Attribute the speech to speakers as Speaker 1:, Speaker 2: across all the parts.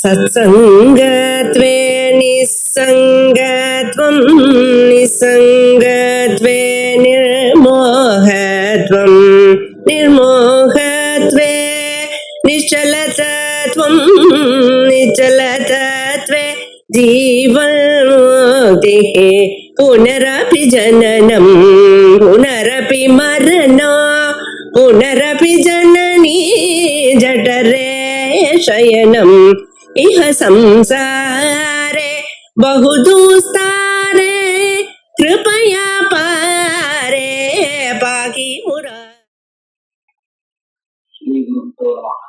Speaker 1: सत्सङ्गत्वे निस्सङ्गत्वं निस्सङ्गत्वे निर्मोहत्वं निर्मोहत्वे निश्चलतत्वं निश्चलतत्वे जीवन्मुक्तिः पुनरपि जननं पुनरपि मरणं पुनरपि जननी जठरे शयनम् इह संसारे बहुदुस्तारे कृपया पारे पाहि मुरा.
Speaker 2: श्री गुरुभ्यो नमः.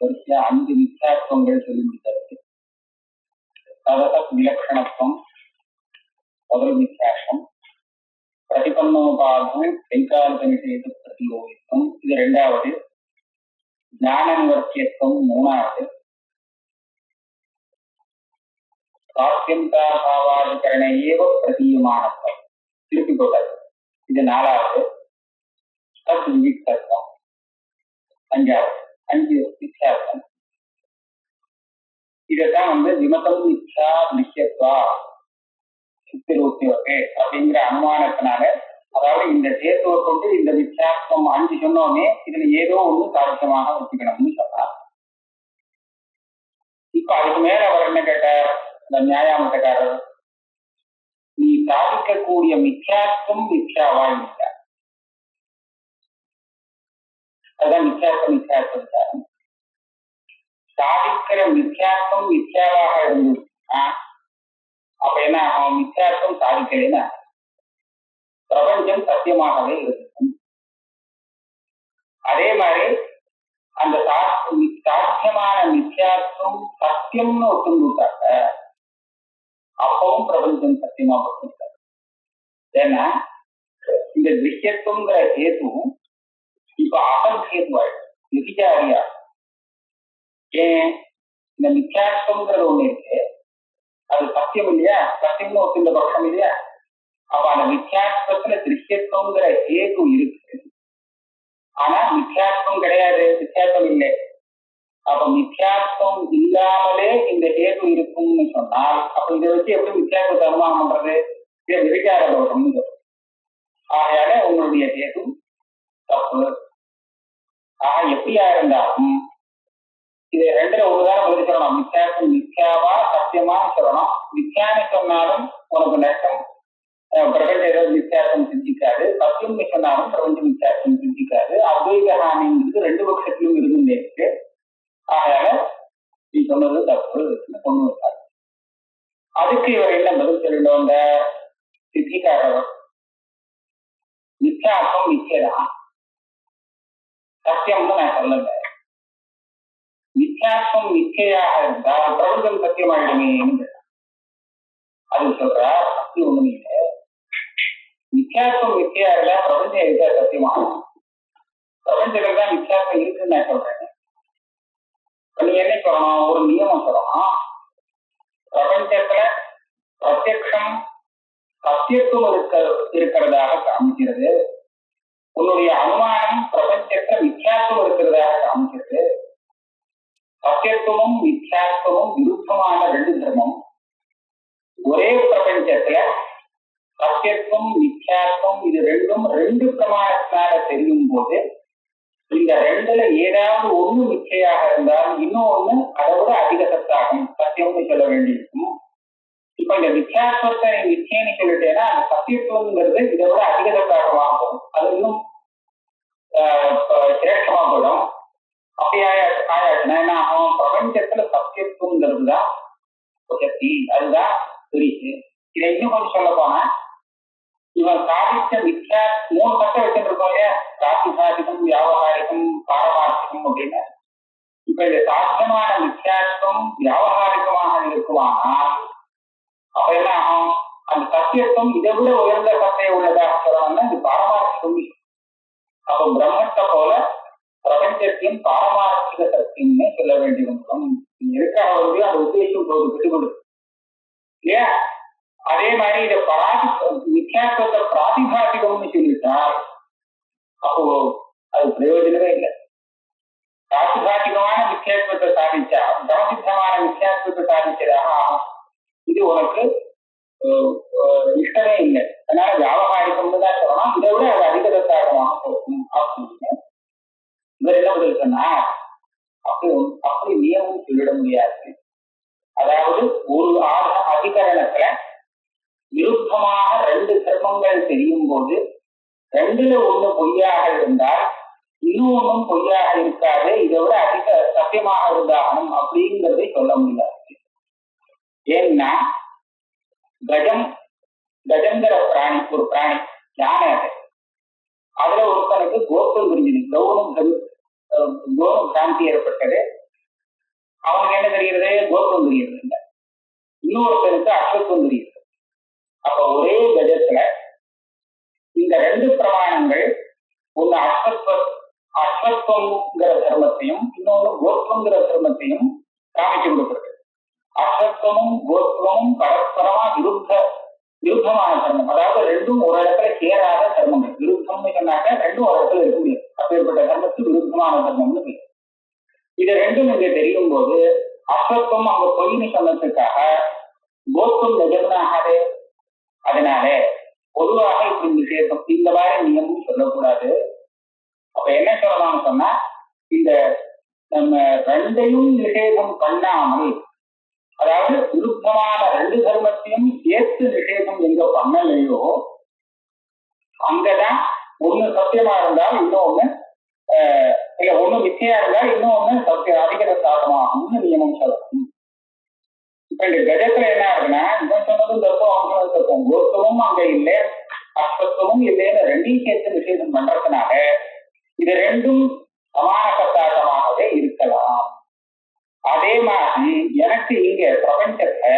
Speaker 2: वरिष्ठ 5 வித்தியாசங்கள் சொல்லிவிட்டது. ததத் விலக்ஷணத்துவம் முதல் வித்தியாசம், பிரதிபன்னோபாதம் கைகாலிகமிஷேத பிரதியோகித்துவம் இது இரண்டாவது, ஞானநிவர்த்தியத்துவம் மூணாவது, சாத்தியந்தாபாவாதிகரண ஏவ பிரதீயமானத்துவம் திருப்பி போட்டது இது நாலாவது, தத் விவிக்தத்துவம் அஞ்சாவது. 5 வித்தியாசம். இதைத்தான் விமதம் மித்யா நிஷ்யத்வா சித்திரோத்தியோகே அப்படிங்கிற அனுமானத்தினால, அதாவது இந்த சேத்துவை கொண்டு இந்த வித்தியாசம் 5 சொன்னோமே இதுல ஏதோ ஒண்ணு சாத்தியமாக வச்சுக்கணும்னு சொன்னார். இப்ப அதுக்கு மேல அவர் என்ன கேட்டார், இந்த நியாயாமத்தக்காரர், நீ சாதிக்கக்கூடிய மித்யாசம் மித்யாவா இல்லை, அதுதான் மித்யாசம். சாதிக்கிற மித்யாசம் மித்யாவாக இருந்துச்சுன்னா அப்ப என்ன ஆகும், மித்யாசம் சாதிக்கலைன்னா பிரபஞ்சம் சத்தியமாகவே இருக்கும். அதே மாதிரி அந்த சாத்தியமான மித்யாசம் சத்தியம்னு ஒத்துட்டாக்க அப்பவும் பிரபஞ்சம் சத்தியமா ஒத்துட்டார். ஏன்னா இந்த விஷயத்துங்கிற ஹேத்துவும் இப்ப அசல் ஹேத்துவாயிடும், விதிச்சாரியா. ஏன் இந்த மித்யாசம்ங்கிறது ஒண்ணு இருக்கு, அது சத்தியம் இல்லையா, சத்தியம்னு ஒத்துந்த பட்சம் இல்லையா, அப்ப அந்த மித்யாசத்துல திருஷ்யத்துவங்கிற ஹேது இருக்கு, ஆனா மித்யாசம் கிடையாது, வித்தியாசம் இல்லை. அப்ப மித்யாசம் இல்லாமலே இந்த ஹேது இருக்கும்னு சொன்னால் அப்ப இதை வச்சு எப்படி வித்தியாசத்தை அனுமானம் பண்றது, இதை விதிக்கார தோஷம்னு சொல்றது. ஆகையால உங்களுடைய ஹேது தப்பு. ஆக எப்படியா இருந்தாலும் இது ரெண்டுல ஒண்ணுதான் பதில் சொல்லணும். மித்யாசம் மித்யாவா சத்தியமானு சொல்லணும். மித்யான்னு சொன்னாலும் உனக்கு நஷ்டம், பிரபஞ்ச ஏதாவது வித்தியாசம் சிந்திக்காது. சத்தியம்னு சொன்னாலும் பிரபஞ்ச வித்தியாசம் சிந்திக்காது. அத்வைத ஹானிங்கிறது ரெண்டு பட்சத்திலும் இருந்துட்டே இருக்கு. ஆகையால நீ சொன்னது தப்பு கொண்டு வந்தார். அதுக்கு இவர் என்ன பதில் சொல்லிடும், இந்த சித்திக்காரர், மித்யாசம் மித்தியதான், சத்தியம்னு நான் சொல்லல. வித்தியாசம் மிக்கையாக இருந்தால் பிரபஞ்சம் சத்தியமாயிடுமே என்று அது சொல்ற. அப்படி ஒண்ணுமே இல்லை. வித்தியாசம் மிக்கையா இல்ல, பிரபஞ்சம் இருக்கா சத்தியமாகும். பிரபஞ்சத்துல தான் வித்தியாசம் இருக்குன்னு நான் சொல்றேன். நீ என்ன சொல்லணும், ஒரு நியமம் சொல்லணும். பிரபஞ்சத்துல பிரத்யக்ஷம் சத்தியத்துவம் இருக்கிறதாக காமிக்கிறது, உன்னுடைய அனுமானம் பிரபஞ்சத்துல வித்தியாசம் இருக்கிறதாக காமிக்கிறது. சத்தியத்துவமும் மித்யாத்துவமும் விருத்தமான ரெண்டு தர்மம். ஒரே பிரபஞ்சத்துல சத்தியத்துவம் மித்யாத்துவம் இது ரெண்டும் ரெண்டு பிரமாணத்தினால தெரியும் போது இந்த ரெண்டுல ஏதாவது ஒண்ணு மிச்சையாக இருந்தால் இன்னும் ஒண்ணு அதை விட அதிக சத்தாகும், சத்தியம்னு சொல்ல வேண்டியிருக்கும். இப்ப இந்த வித்தியாசத்தை மிச்சைன்னு சொல்லிட்டேன்னா அந்த சத்தியத்துவங்கிறது இதை விட அதிக சத்தாகமாகும், அது இன்னும் சிரேஷ்டமா போயிடும். அப்படி ஆயாச்சுன்னா என்ன ஆகும், பிரபஞ்சத்துல சத்தியத்துவங்கிறது தான் சக்தி, அதுதான் பெரிய. இதை இன்னும் கொஞ்சம் சொல்ல போனா இவன் சாதித்த மித்யா 3 சட்டம் வச்சுட்டு இருக்கோம் இல்லையா, பிராத்திகாரிகம் வியாபகாரிகம் பாரமார்த்திகம் அப்படின்னு. இப்ப இந்த சாத்தியமான மித்யாத்வம் வியாபகாரிகமாக இருக்குமானால் அப்ப என்ன ஆகும், அந்த சத்தியத்துவம் இதை விட உயர்ந்த சத்தையை உள்ளதாக சொல்லணும்னா இது பாரமார்த்திகம். அப்போ பிரம்மத்தை போல பிரபஞ்சத்தையும் பாரமார்த்திக சக்தியுமே சொல்ல வேண்டியிருக்கும். எதுக்காக அது உத்தேசம் போது விட்டுவிடு இல்லையா. அதே மாதிரி இதை வித்தியாசத்தை பிராதிபாசிகம்னு சொல்லிட்டால் அப்போ அது பிரயோஜனமே இல்லை. பிராத்திபாதிகமான மித்யாத்வத்தை சாதிச்சா சமசித்தமான மித்யாத்வத்தை சாதிச்சதாக ஆகும். இது உனக்கு இஷ்டமே இல்லை. அதனால வியாபகாரிகம்னு தான் சொல்லணும். இதை விட அது அதிகதத்தாகமாக போகும் அப்படின்னு இவர் என்ன பதில் சொன்னா, அப்படி நியமம் சொல்லிட முடியாது. அதாவது ஒரு அதிகரணத்துல விருப்பமாக ரெண்டு தர்மங்கள் தெரியும் போது ரெண்டுல ஒண்ணு பொய்யாக இருந்தால் இன்னொன்னும் பொய்யாக இருக்காது, இதை விட அதிக சத்தியமாக இருந்தாகணும் அப்படிங்கிறதை சொல்ல முடியாது. ஏன்னா கஜங்கிற பிராணி ஒரு பிராணி யானை, அதுல ஒருத்தனுக்கு கோபம் புரிஞ்சுது, கௌனம் சாந்தி ஏற்பட்டது. அவனுக்கு என்ன தெரிகிறது? கோபம் தெரிகிறது இல்லை. இன்னொருத்தனுக்கு அஸ்வத்துவம் தெரிகிறது. அப்ப ஒரே கஜத்துல இந்த ரெண்டு பிரமாணங்கள் ஒண்ணு அஸ்வத்துவங்கிற தர்மத்தையும் இன்னொன்னு கோத்வங்கிற தர்மத்தையும் காமிச்சு கொடுக்கிறது. அஸ்வத்துவமும் கோத்வமும் பரஸ்பரமா விருத்தமான தர்மம். அதாவது ரெண்டும் ஒரு இடத்துல சேராத தர்மங்கள். விருத்தம்னு சொன்னாக்க ரெண்டும் ஒரு இடத்துல இருக்க முடியாது. அப்பேற்பட்ட தர்மத்துக்கு விருத்தமான தர்மம்னு பேர். இது ரெண்டும் இங்க தெரியும் போது அஸ்வத்துவம் அவங்க பொய்னு சொன்னதுக்காக கோத்வம் நிஜம்னாகவே. அதனால பொதுவாக இப்படி நிஷேதம் இந்த மாதிரி நியமம் சொல்லக்கூடாது. அப்ப என்ன சொல்லலாம்னு சொன்னா, இந்த நம்ம ரெண்டையும் நிஷேதம் பண்ணாமல், அதாவது விருத்தமான ரெண்டு தர்மத்தையும் சேர்த்து நிஷேதம் எங்க பண்ணலையோ அங்கதான் ஒண்ணு சத்தியமா இருந்தால் இன்னொன்னு இல்ல, ஒண்ணு மிச்சையா இருந்தால் இன்னொன்னு சத்தியம் அதிக சாதமாகும்னு நியமம் சொல்லணும். இப்ப இந்த கஜத்துல என்ன இருக்குன்னா, இவன் சொன்னதும் தத்துவம் அவங்க சொன்னது தத்துவம், கோத்தமும் அங்க இல்லை அஸ்வத்துவமும் இல்லைன்னு ரெண்டையும் சேர்த்து நிஷேதம் பண்றதுனால இது ரெண்டும் சமான கத்தாட்டமாகவே இருக்கலாம். அதே மாதிரி எனக்கு இங்க பிரபஞ்சத்தை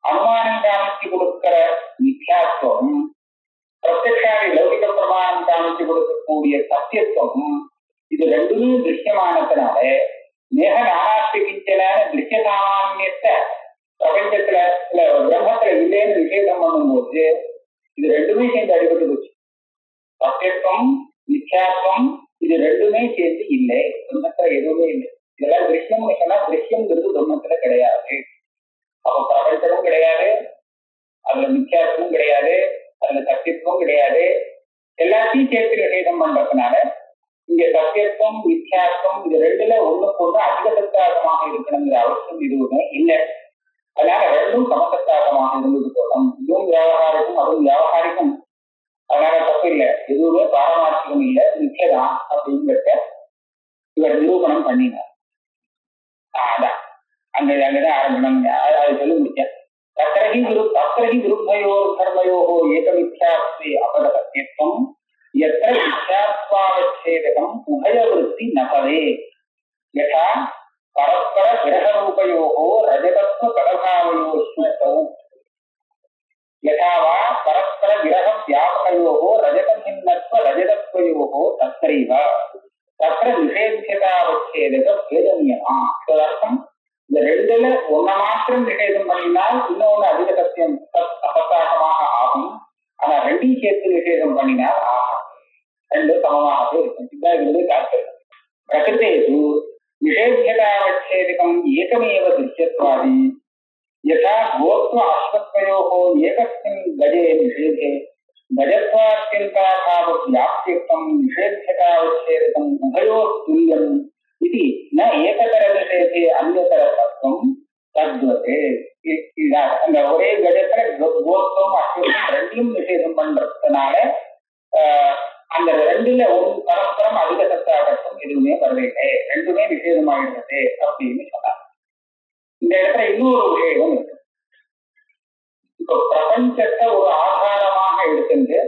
Speaker 2: அனுமானம் காமிச்சு கொடுக்கிற மித்யாத்துவம், பிரத்யக்ஷாதி லௌகிக பிரமாணம் காமிச்சு கொடுக்கக்கூடிய சத்தியத்துவம், இது ரெண்டுமே திருஷ்யமானதுனால மேக நானாஸ்திகிச்சனான திருஷ்ய சாமானியத்தை பிரபஞ்சத்துல இல்ல பிரம்மத்துல இல்லைன்னு நிஷேதம் பண்ணும்போது இது ரெண்டுமே சேர்ந்து அடிபட்டு போச்சு. சத்தியத்துவம் மித்யாத்துவம் இது ரெண்டுமே சேர்ந்து இல்லை, பிரம்மத்துல எதுவுமே இல்லை. இதெல்லாம் திருஷ்யம்னு சொன்னா திருஷ்யம்ங்கிறது பிரம்மத்துல கிடையாது. அப்ப பிரபஞ்சமும் கிடையாது, அதுல மித்யாத்துவமும் கிடையாது, அதுல சத்தியத்துவம் கிடையாது. எல்லாத்தையும் சேர்த்து நிஷேதம் பண்றதுனால இங்க சத்தியத்துவம் மித்யாத்துவம் இது ரெண்டுல ஒண்ணுக்கு ஒண்ணு அதிகசத்தாகமாக இருக்கணுங்கிற அவசியம் எதுவுமே இல்லை. அதனால ரெண்டும் சமசத்தாகமாக இருந்தது போதும். இதுவும் வியாபாரிக்கும் அதுவும் வியாபாரிக்கும், அதனால தப்பு இல்லை, எதுவுமே பாரமார்த்திகம் இல்லை, மிச்சதான் அப்படிங்கிறத இவர் நிரூபணம் பண்ணினார். அதான் அங்கதான் ஆரம்பம். அதை சொல்லி முடிச்சேன். தத்திரகி விருப்பயோர் தர்மயோகோ ஏகமித்யாஸ்தி அபத சத்தியத்துவம் எத்திர மித்யாத்வாவச்சேதகம் உபயவருத்தி நபவே யதா பரஸ்பர கிரகரூபயோகோ ரஜதத்துவ கடபாவயோ ஸ்மృతௌ யதாவா பரஸ்பர கிரக வியாபகயோகோ ரஜதபின்னத்வ ரஜதத்வயோகோ தத்ரைவ தத்திர நிஷேத்யதாவச்சேதக பேதனியமா. அர்த்தம், இந்த ரெண்டுல ஒன்ன மாத்திரம் நிஷேதம் பண்ணினால் இன்னொன்னு அதிக சத்தியம் அபசாகமாக ஆகும். ஆனா ரெண்டையும் சேர்த்து நிஷேதம் பண்ணினால் ஆகும், ரெண்டு சமமாகவே இருக்கும். இதுதான் இவருடைய தாற்பயம். பிரகிருதேஷு நிஷேத்யதாவச்சேதகம் ஏகமேவ திருஷ்யத்வாதி யதா கோத்வ அஸ்வத்வயோகோ ஏகஸ்மின் கஜே நிஷேதே கஜத்வாத்யந்தாபாவ வியாப்தியத்வம் நிஷேத்யதாவச்சேதகம் உபயோர் துல்யம் இது ந ஏகதர நிஷேதே அந்நியதர தத்துவம் தத்வதே. அந்த ஒரே கஜத்துல கோத்வம் அஸ்வத்தம் ரெண்டையும் நிஷேதம் பண்றதுனால அந்த ரெண்டுல ஒரு பரஸ்பரம் அதிக சத்தாகட்டும் எதுவுமே வரவில்லை, ரெண்டுமே நிஷேதமாகிறது அப்படின்னு சொன்னார். இந்த இடத்துல இன்னொரு விஷயம் இருக்கு. இப்ப பிரபஞ்சத்தை ஒரு ஆதாரமாக எடுத்துட்டு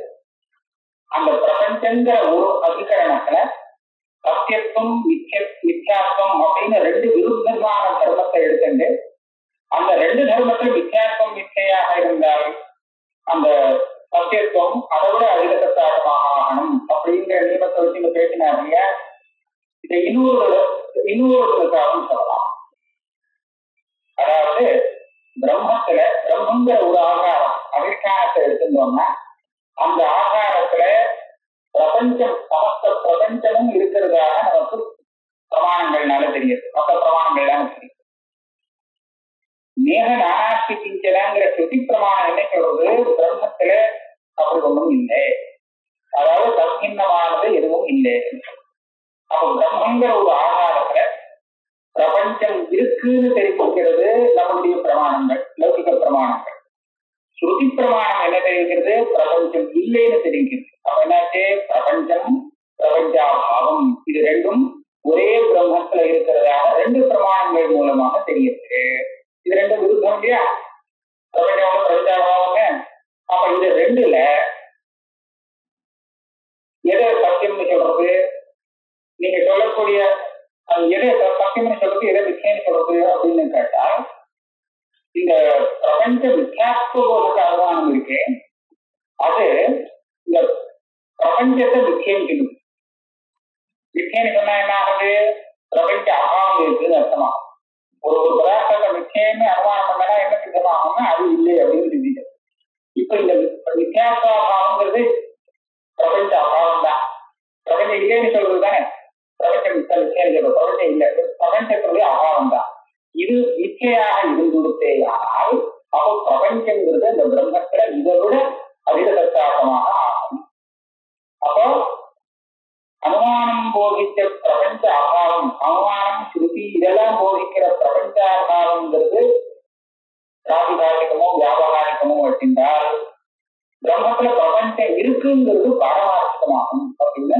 Speaker 2: அந்த பிரபஞ்சங்கிற ஒரு அதிகரணத்துல சத்தியத்துவம் மித்யாத்வம் அப்படின்னு ரெண்டு விருத்தமான தர்மத்தை எடுத்துட்டு அந்த ரெண்டு தர்மத்தில் மித்யாத்வம் மிச்சையாக இருந்தால் அந்த சத்தியத்துவம் அதை விட அதிகமாக ஆகணும் அப்படிங்கிற நியமத்தை வச்சு இங்க பேசினாங்க. இதை இன்னொரு சொல்லலாம். அதாவது பிரம்மங்கிற ஒரு ஆகாரம் அதிஷ்டானத்தை எடுத்துட்டோம்னா அந்த ஆகாரத்துல பிரபஞ்சம் சமஸ்த பிரபஞ்சமும் இருக்கிறதாக நமக்கு பிரமாணங்கள்னால தெரியுது, மற்ற பிரமாணங்கள்லாம் தெரியும். நேக நானாஸ்தி கிஞ்சனங்கிற ஸ்ருதி பிரமாணம் என்ன சொல்றது, பிரம்மத்துல அப்படி ஒன்றும் இல்லை, அதாவது தத்பின்னமானது எதுவும் இல்லை. அப்ப பிரம்மங்கிற ஒரு ஆதாரத்துல பிரபஞ்சம் இருக்குன்னு தெரிவிக்கிறது நம்முடைய பிரமாணங்கள், லௌகிக பிரமாணங்கள். ஸ்ருதி பிரமாணம் என்ன தெரிவிக்கிறது, பிரபஞ்சம் இல்லைன்னு தெரிவிக்கிறது. அப்ப என்னாச்சு, பிரபஞ்சம் பிரபஞ்சாபாவம் இது ரெண்டும் ஒரே பிரம்மத்துல இருக்கிறதாக ரெண்டு பிரமாணங்கள் மூலமாக தெரியுது. இது ரெண்டும் விருப்பம் இல்லையா, பிரபஞ்சம் பிரபஞ்சாபாவங்க. அப்ப இது ரெண்டுல எதை சத்தியம்னு சொல்றது, நீங்க சொல்லக்கூடிய எதை சத்தியம்னு சொல்றது, எதை மிச்சம்னு சொல்றது அப்படின்னு கேட்டால், இந்த பிரபஞ்ச மித்யாத்வபோதக அனுமானம் இருக்கு, அது இந்த பிரபஞ்சத்தை மிச்சம் சொல்லுது. மிச்சம்னு சொன்னா என்ன ஆகுது, பிரபஞ்ச அபாவம் இருக்குன்னு அர்த்தமாகும். ஒரு பதார்த்தத்தை மிச்சம்னு அனுமானம் பண்ணா என்ன சித்தமாகும்னா அது இல்லை அப்படின்னு தெரியுது. இப்ப இந்த மித்யாத்வ அபாவங்கிறது பிரபஞ்ச அபாவம் தான். பிரபஞ்சம் இல்லைன்னு சொல்றது தானே பிரபஞ்சம் மிச்சம் சொல்றது, பிரபஞ்சம் இல்லை, பிரபஞ்சத்துடைய அபாவம் தான். இது மிச்சையாக இருந்துடுத்தே ஆனால் அப்போ பிரபஞ்சங்கிறது இந்த பிரம்மத்துல இதை விட அதிக தத்தாசமாக ஆகும். அப்போ அனுமானம் போதித்த பிரபஞ்ச அபாவம், அனுமானம் ஸ்ருதி இதெல்லாம் போதிக்கிற பிரபஞ்ச அபாவம்ங்கிறது பிராதிகாரிகமோ வியாபகாரிகமோ வச்சிருந்தால் பிரம்மத்துல பிரபஞ்சம் இருக்குங்கிறது பாரமார்த்தமாகும் அப்படின்னு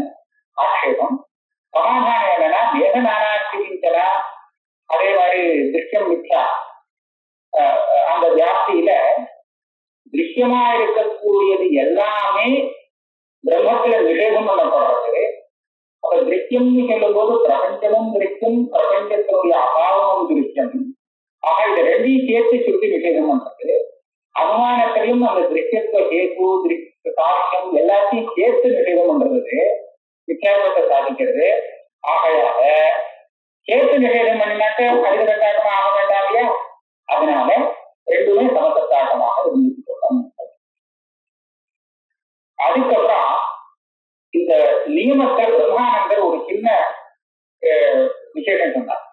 Speaker 2: ஆட்சேபம். சமாதானம் என்னன்னா, வேத நானாட்சிக்கின்றன அதே மாதிரி திருஷ்யம் மித்யா அந்த வியாப்தியில திருஷ்யமா இருக்கக்கூடியது எல்லாமே பிரம்மத்துல நிஷேதம் பண்ணப்படுறது. அப்ப திருஷ்யம்னு சொல்லும் போது பிரபஞ்சமும் திருஷ்யம், பிரபஞ்சத்தினுடைய அபாவமும் திருஷ்யம். ஆக இதை ரெண்டையும் சேர்த்து சுற்றி நிஷேதம் பண்றது. அனுமானத்திலையும் அந்த திருஷ்யத்துவ கேது சாட்சியம் எல்லாத்தையும் சேர்த்து நிஷேதம் பண்றது, வித்தியாசத்தை சாதிக்கிறது. ஆகையாக சேர்த்து நிஷேதம் பண்ணினாக்க அதிக கட்டாட்டமா ஆக வேண்டாம் இல்லையா, அதனால ரெண்டுமே சமசத்தாட்டமாக இருந்துட்டு போட்டோம். அதுக்கப்புறம் இந்த நியமத்தை பிரம்மானந்தர் ஒரு சின்ன விசேஷம் சொன்னார்.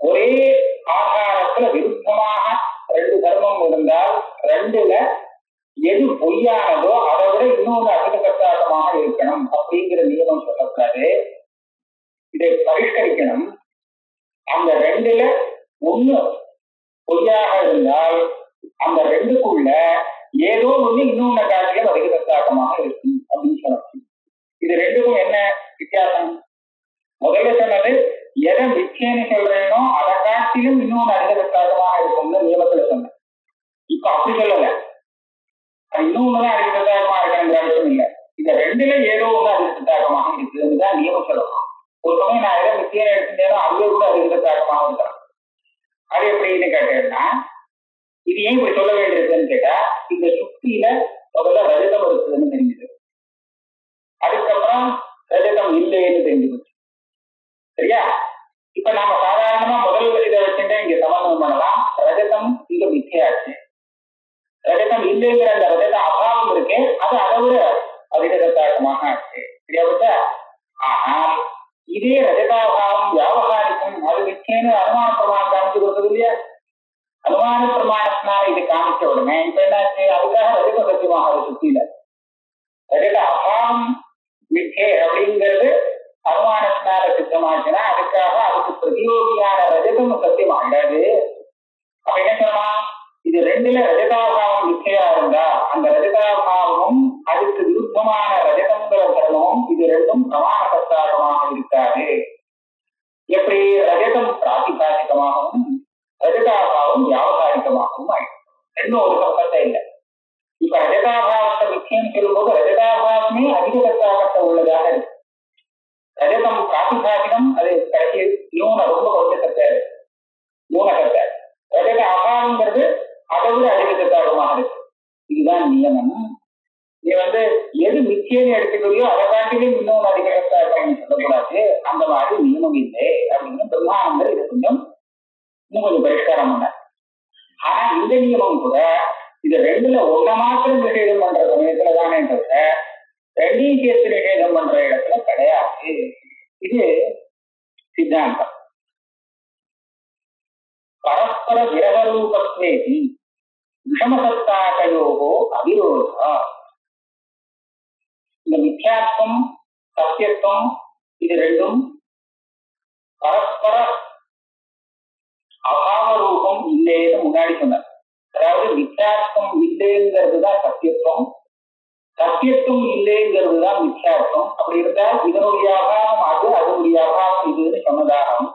Speaker 2: ஒரே ஆகாரத்துல விருப்பமாக ரெண்டு தர்மம் இருந்தால் ரெண்டுல எது பொய்யானதோ அதை விட இன்னொன்று அதிக கட்டாட்டமாக இருக்கணும் அப்படிங்கிற நியமம் சொல்லக்கூடாது. இதை பரிஷ்கரிக்கணும். அந்த ரெண்டுல ஒண்ணு பொய்யாக இருந்தால் அந்த ரெண்டுக்குள்ள ஏதோ ஒண்ணு இன்னொன்னு காட்டிலும் அதிக தத்தாட்டமாக இருக்கும் அப்படின்னு சொல்லணும். இது ரெண்டுக்கும் என்ன வித்தியாசம்? முதல்ல சொன்னது எதை மிச்சேன்னு சொல்றேனோ அதை காட்டிலும் இன்னொன்னு அதிக தத்தாட்டமாக இருக்கும்னு நியமத்துல சொன்னேன். இப்ப அப்படி சொல்லல, அது இன்னொன்னுதான் அதிக தத்தாட்டமா இருக்கணுங்கிற அவசியம் இல்லை. இந்த ரெண்டுல ஏதோ ஒண்ணு அதிக தத்தாட்டமாக இருக்குதுன்னு நியமம் சொல்லணும். ஒரு சமயம் நான் எதை மிச்சேன்னு எடுத்துட்டேனோ அதுவே கூட அதிக தத்தாட்டமாக இருக்கலாம். அது எப்படின்னு கேட்டேன்னா, இது ஏன் இப்படி சொல்ல வேண்டியிருக்குன்னு கேட்டா, இந்த சுத்தியில முதல்ல ரஜதம் இருக்குதுன்னு தெரிஞ்சுது, அதுக்கப்புறம் ரஜதம் இல்லைன்னு தெரிஞ்சுக்கிச்சு. சரியா? இப்ப நாம சாதாரணமா முதல் இதை வச்சுட்டு இங்க சமன்வயம் பண்ணலாம். ரஜதம் இங்க மிச்சையாச்சு, ரஜதம் இல்லைங்கிற அந்த ரஜத அபாவம் இருக்கு, அது அதை விட அதிக தத்தாட்டமாக ஆச்சு. சரியா பச்சா? ஆனால் இதே ரஜதாபாவம் வியாபகாரிக்கும், அது மிச்சேன்னு அனுமான பிரமாணம் காமிச்சு கொடுத்தது இல்லையா? அனுமான பிரமாணத்தினால இது காமிச்ச உடனே இப்ப என்னாச்சு, அதுக்காக ரஜத சத்தியமாக அது சுத்தியில ரஜத அபாவம் மிச்சே அப்படிங்கிறது அனுமானத்தினால சித்தமாச்சுன்னா அதுக்காக அதுக்கு பிரதியோகியான ரஜதம் சத்தியமாகாது. அப்ப என்ன சொல்லலாம், இது ரெண்டுல ரஜதாபாவம் மிச்சையா இருந்தா அந்த ரஜதாபாவமும் அதுக்கு விருப்பமான ரஜதங்கிற தர்மமும் இது ரெண்டும் பிரமாண சத்தாரமாக இருக்காது. எப்படி ரஜதம் பிராதிகாரிகமாகவும் ரஜதாபாவம் வியாபகாரிகமாகவும் ஆயிடும். ரெண்டும் ஒரு சம்பந்தத்தை இல்லை. இப்ப ரஜதாபாவத்தை மிச்சம் சொல்லும் போது ரஜதாபாவமே அதிக சத்தாகத்தை உள்ளதாக இருக்கு. ரஜதம் பிராதிகாரிகம், அது கடைசி நூன ரொம்ப கொஞ்சத்தை நூனகத்தை. ரஜத அபாவங்கிறது அதை விட அதிக சத்தாகமாக இருக்கு. இதுதான் நியமம். நீ எது மிச்சேன்னு எடுத்துக்கிறியோ அதை காட்டிலும் இன்னொன்று அதிக சத்தாகம்னு சொல்லக்கூடாது. அந்த மாதிரி நியமம் இல்லை அப்படின்னு பிரம்மானந்தர் இதை கொஞ்சம் இன்னும் கொஞ்சம் பரிஷ்காரம் பண்ணார். ஆனா இந்த நியமம் கூட இது ரெண்டுல ஒன்ன மாத்திரம் நிஷேதம் பண்ற சமயத்துல தானே தவிர ரெண்டையும் சேர்த்து நிஷேதம் பண்ற இடத்துல கிடையாது. இது சித்தாந்தம். பரஸ்பர விரகரூபத்வேதி விஷமசத்தாகயோகோ அவிரோதா. இந்த மித்யாத்வம் சத்தியத்துவம் இது ரெண்டும் பரஸ்பர அபாவ ரூபம் இல்லைன்னு முன்னாடி சொன்னார். அதாவது மித்யாத்வம் இல்லைங்கிறது தான் சத்தியத்துவம், சத்தியத்துவம் இல்லைங்கிறது தான் மித்யாத்வம். அப்படி இருந்தால் இதனுடைய அபாவம் அது, அதனுடைய அபாவம் இதுன்னு சொன்னதாகும்.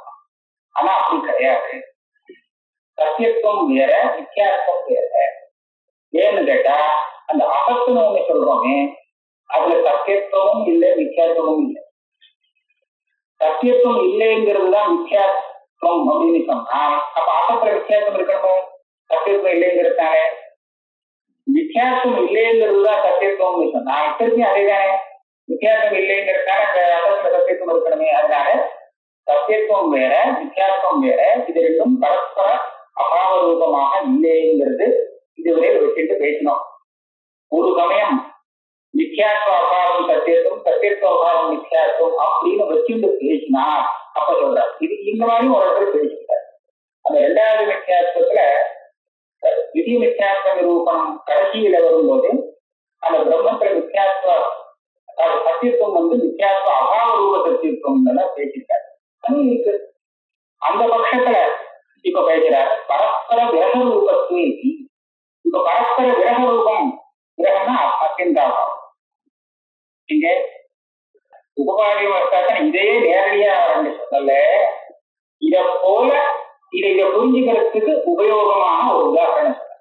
Speaker 2: ஆனா அப்படி கிடையாது. சத்தியத்துவம் வேற, மித்யாத்வம் வேற. ஏன்னு கேட்டா அந்த அசத்துன்னு ஒண்ணு சொல்றோமே, அதுல சத்தியத்துவமும் இல்லை மித்யாத்வமும் இல்லை. சத்தியத்துவம் இல்லைங்கிறதுதான் மித்யாத்வம் அப்படின்னு சொன்னா அப்ப அசத்துல வித்தியாசம் இருக்கணும். சத்தியத்துவம் இல்லைங்கிறதுனால வித்தியாசம் இல்லைங்கிறதுதான் சத்தியத்துவம்னு சொன்னா திருப்பி அதேதானே வித்தியாசம் இல்லைங்கிறதுனால அந்த அசத்துல சத்தியத்துவம் இருக்கணுமே. அதனால சத்தியத்துவம் வேற வித்தியாசம் வேற, இது ரெண்டும் பரஸ்பர அபாவ ரூபமாக இல்லைங்கிறது இதுவரை வச்சுட்டு பேசினோம். ஒரு சமயம் மித்யாத்வ அபாவம் சத்தியத்துவம், சத்தியத்துவ அபாவம் மித்யாத்வம் அப்படின்னு வச்சுட்டு பேசினா அப்ப சொல்றாரு. இது இந்த மாதிரி ஒரு இடத்துல பேசிட்டார். அந்த இரண்டாவது மித்யாத்வத்துல விதி மித்யாத்வ நிரூபணம் கடைசியில வரும்போது அந்த பிரம்மத்துல மித்யாத்வ சத்தியத்துவம் மித்யாத்வ அபாவ ரூப சத்தியத்துவம் பேசிட்டார். அது இருக்கு. அந்த பட்சத்துல இப்ப பேசுறாரு பரஸ்பர விரக ரூபத்துவே. இப்ப பரஸ்பர விரக ரூபம், விரகம்னா அத்தியந்தாபாவம். இங்க உபபாதியம் வர்த்தாக்க இதே நேரடியா சொல்லல, இத போல இதை புரிஞ்சுக்கிறதுக்கு உபயோகமான ஒரு உதாரணம் சொல்ல.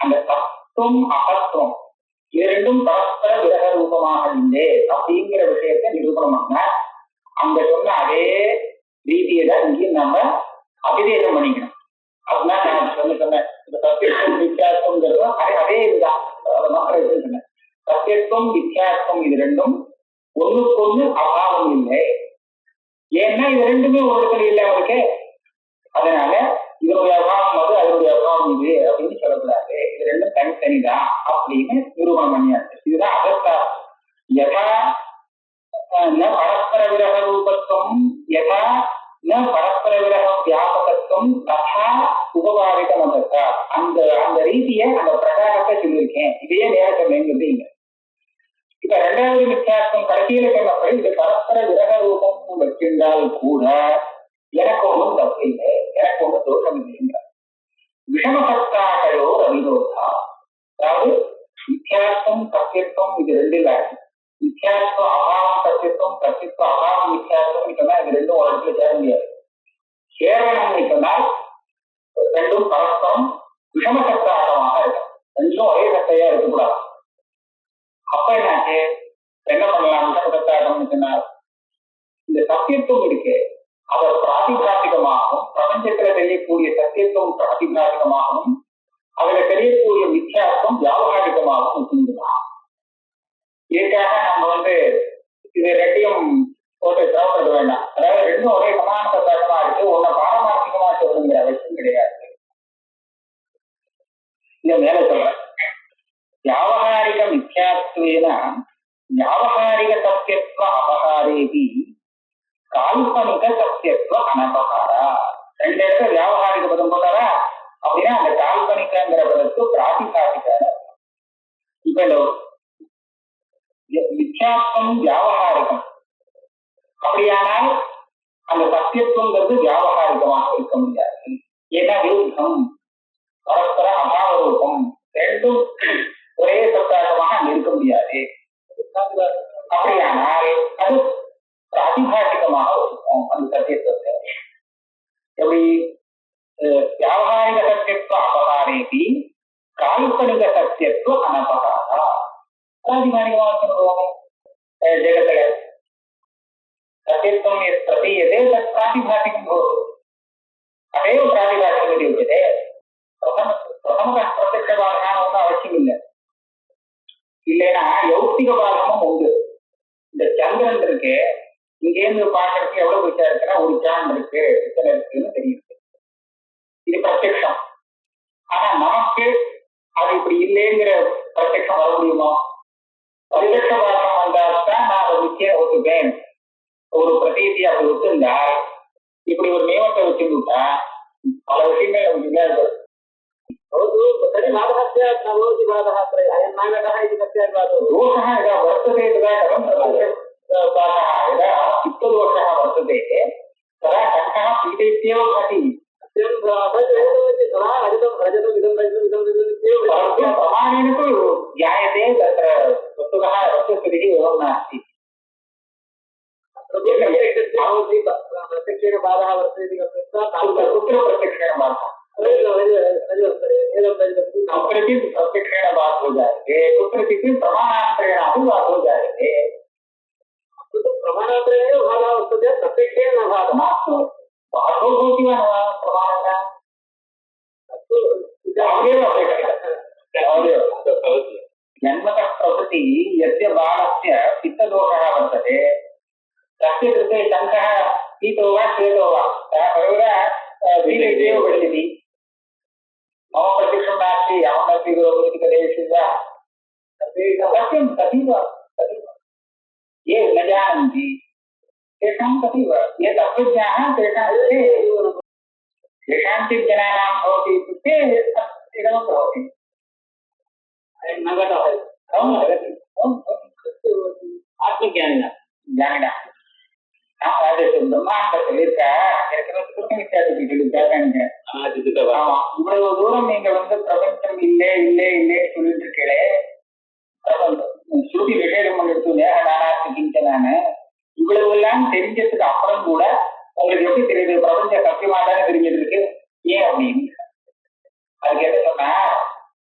Speaker 2: அந்த தத்துவம் அசத்துவம் இது ரெண்டும் பரஸ்பர விரக ரூபமாக இல்லை அப்படிங்கிற விஷயத்தை நிரூபணம் பண்ண அந்த சொன்ன அதே ரீதியை தான் இங்கேயும் நம்ம அபிதேசம் பண்ணிக்கணும். அதுதான் நான் சொன்னேன். இந்த சத்தியத்துவம் வித்தியாசம்ங்கிறதும் அதே இதுதான் சொன்னேன். சத்தியத்துவம் வித்தியாசம் இது ரெண்டும் ஒண்ணுக்கு ஒண்ணு அபாவம் இல்லை. ஏன்னா இது ரெண்டுமே ஒரு இடத்துல இல்லை அவருக்கு. அதனால இதனுடைய அபாவம் அது, அதனுடைய அபாவம் இது அப்படின்னு சொல்லக்கூடாது. இது ரெண்டும் தனித்தனிதான் அப்படின்னு நிரூபணம் பண்ணியாச்சு. இதுதான் அகத்தா யதா ந பரஸ்பர விரக ரூபத்துவம் யதா ந பரஸ்பர விரக வியாபகத்துவம் ததா உபபாவிக மதத்தா. அந்த அந்த ரீதியை அந்த பிரகாரத்தை சொல்லியிருக்கேன். இதையே நேரத்தை மேம்படுத்தீங்க. இப்ப இரண்டாவது மித்யாத்வம் கடைசியில சொன்னபடி இது பரஸ்பர விரக ரூபம் வச்சிருந்தால் கூட எனக்கு ஒன்றும் தப்பு இல்லை, எனக்கு ஒன்றும் தோஷம் இல்லைங்க. விஷமசத்தாகையோ அவிரோதா. அதாவது மித்யாத்வம் சத்தியத்துவம் இது ரெண்டு இல்லை. மித்யாத்வ அபாவம் சத்தியத்துவம், சத்தியத்துவ அபாவம் மித்யாத்வம் சொன்னா இது ரெண்டும் ஒரு இடத்துல சேர முடியாது. சேரணும்னு சொன்னால் ரெண்டும் பரஸ்பரம் விஷமசத்தாகமாக இருக்கும். ரெண்டும் ஒரே சத்தையா இருக்கக்கூடாது. அப்ப என்னாச்சு, என்ன பண்ணலாம்? விஷமசத்தாகம்னு சொன்னால் இந்த சத்தியத்துவம் இருக்கு, அதை பிராதிபாசிகமாகவும் பிரபஞ்சத்துல தெரியக்கூடிய சத்தியத்துவம் பிராதிபாசிகமாகவும் அதுல தெரியக்கூடிய மித்யாத்வம் வியாபகாரிகமாகவும் வச்சுக்கலாம். இதுக்காக நம்ம இது ரெண்டையும் போட்டு சிரமப்பட வேண்டாம். அதாவது ரெண்டும் ஒரே சமான சத்தாகமா இருக்கு, ஒன்ன பாரமார்த்திகமா சொல்லுங்கிற அவசியம் கிடையாது. இத மேல சொல்றேன். வியாபகாரிக மித்யாத்வேன வியாபகாரிக சத்தியத்துவ அபகாரேபி கால்பனிக சத்தியத்துவ அனபகாரா. ரெண்டு இடத்துல வியாபகாரிக பதம் போட்டாரா அப்படின்னா அந்த கால்பனிகங்கிற பதத்துக்கு பிராதிகாரிக. இப்ப மித்யாத்வம் வியாபகாரிகம், அப்படியானால் அந்த சத்தியத்துவங்கிறது வியாபகாரிகமாக இருக்க முடியாது. ஏன்னா விருத்தம் பரஸ்பர அபாவ ரூபம் ரெண்டும் ஒரே சத்தாகமாக இருக்க முடியாது. அப்படியானால் அது பிராதிபாசிகமாக இருக்கும் அந்த சத்தியத்துவத்தை. எப்படி வியாபகாரிக சத்தியத்துவ அபகாரேபி கால்பனிக சத்தியத்துவ அனபகாரா. பிராதிபாசிகமாக சொல்லுவோம். ஜெகத்துல சத்தியத்துவம் பிரதீயதே தத் பிராதிபாசிகம் பவதி. அதேவ பிராதிபாசிகம் இது உच्यते. பிரதம பிரத்யக்ஷ பாதகான ஒன்றும் அவசியம் இல்லை. இல்லைன்னா யௌக்திக பாதகமும் உண்டு. இந்த சந்திரன் இருக்கு, இங்கேருந்து பாக்குறதுக்கு எவ்வளவு விஷயம் இருக்குன்னா ஒரு சான் இருக்கு, இத்தனை இருக்குன்னு தெரியுது. இது பிரத்யக்ஷம். ஆனா நமக்கு அது இப்படி இல்லைங்கிற பிரத்யக்ஷம் வர முடியுமா? பிரத்யக்ஷ பாதகம் வந்தால்தான் நான் அதை நிச்சயம் ஒத்துப்பேன். ஒரு பிரதீதி அப்படி ஒத்துந்தால் இப்படி ஒரு நியமத்தை வச்சுட்டா பல விஷயங்கள் நமக்கு இல்லாத दोषः यदा वर्तते तदा कथं यदा चित्तदोषः वर्तते तदा कण्ठः पीडयत्येव भाति प्रमाणेन तु ज्ञायते तत्र वस्तुतः वस्तुस्थितिः एवं नास्ति प्रत्यक्षेण बाधः वर्तते कुत्र प्रत्यक्षेण बाधः कुत्रचित् प्रत्यक्षेण बात हो जाएंगे कुत्रचित् प्रमाणांतरेण अपि बात हो जाएंगे प्रमाणांतरेण बाधः वर्तते प्रत्यक्षेण न बाधः नास्ति बाधो भवति वा न वा प्रमाणेन तावदेव जन्मतः प्रभृति यस्य बालस्य पित्तदोषः वर्तते तस्य कृते शङ्कः पीतो वा श्वेतो वा सः सर्वदा पीडयत्येव पश्यति मम प्रत्यक्षं नास्ति अहमपि करोमि कदेषु सत्यं तथैव ये न जानन्ति तेषां तथैव ये तत्त्वज्ञाः तेषां केषाञ्चित् जनानां भवति इत्युक्ते इदं भवति आत्मज्ञानिनः ज्ञानिनः இவ்வளவு தூரம் நீங்க பிரபஞ்சம் இல்லை இல்லை இல்லை சொல்லிட்டு இருக்கீங்களே ஸ்ருதி விசேஷம் எடுத்து நானாச்சு கிஞ்சனானு இவ்வளவு எல்லாம் தெரிஞ்சதுக்கு அப்புறம் கூட உங்களுக்கு எப்படி தெரியுது பிரபஞ்ச சத்தியமா தானே தெரிஞ்சதுக்கு ஏன் அப்படின்னு அதுக்கு என்ன சொன்னா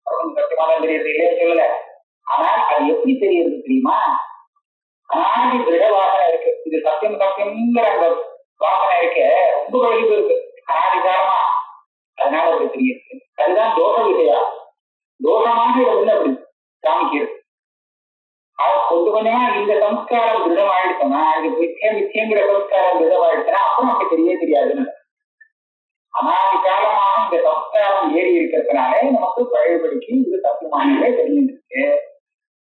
Speaker 2: பிரபஞ்ச சத்தியமா தான் தெரியுது இல்லைன்னு சொல்லல ஆனால் அது எப்படி தெரியுது தெரியுமா அனாதி திட வாசனை இருக்கு இது சத்தியம் சத்தியம்ங்கிற அந்த வாசனை இருக்க ரொம்ப கழிவு இருக்கு அனாதி காலமா அதனால அப்படி தெரியுது அதுதான் தோஷ விஷயா தோஷமாக இதை வந்து அப்படி காமிக்கிறது கொஞ்சம் கொஞ்சமா இந்த சம்ஸ்காரம் திருடம் ஆயிடுச்சுன்னா இது மிச்சங்கிற சம்ஸ்காரம் திருடம் ஆயிடுச்சுன்னா அப்புறம் அப்படி தெரியவே தெரியாதுன்னு அனாதி காலமாக இந்த சம்ஸ்காரம் ஏறி இருக்கிறதுனாலே நமக்கு பழையபடிக்கு இது சத்தியமானதே தெரிஞ்சிருக்கு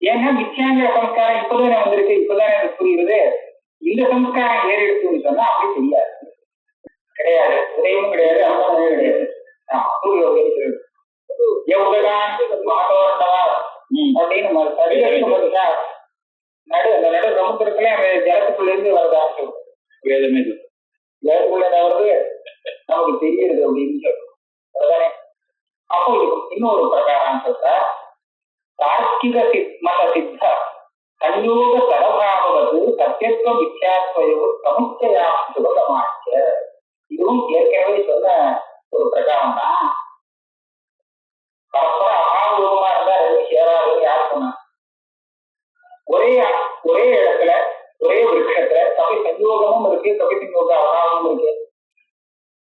Speaker 2: ஏன்னா மிச்சங்கிற சம்ஸ்காரம் இப்பதானே வந்திருக்கு இப்பதானே புரியுது இந்த சம்ஸ்காரம் ஏறி எடுத்துன்னு சொன்னா அப்படி தெரியாது கிடையாது உதயமும் கிடையாது அனுபவமும் கிடையாது அப்படின்னு சமுத்திரத்துல அந்த ஜலத்துக்குள்ள இருந்து வரதா வேதமே ஜலத்துக்குள்ள வருது நமக்கு தெரியுது அப்படின்னு சொல்றோம் அப்போ இன்னொரு பிரகாரம் சொல்ற தார்க்கிக மத சித்த संयोग சரபாவது சத்தியத்துவ மித்யாத்வயோ சமுச்சயா சுபகமாச்ச இதுவும் ஏற்கனவே சொன்ன ஒரு பிரகாரம் தான் பரஸ்பர அபாவரூபமா இருந்தா ரெண்டு சேராதுன்னு யார் சொன்னா ஒரே இடத்துல ஒரே விருட்சத்துல கவி சஞ்சோகமும் இருக்கு கவி சஞ்சோக அபாவமும் இருக்கு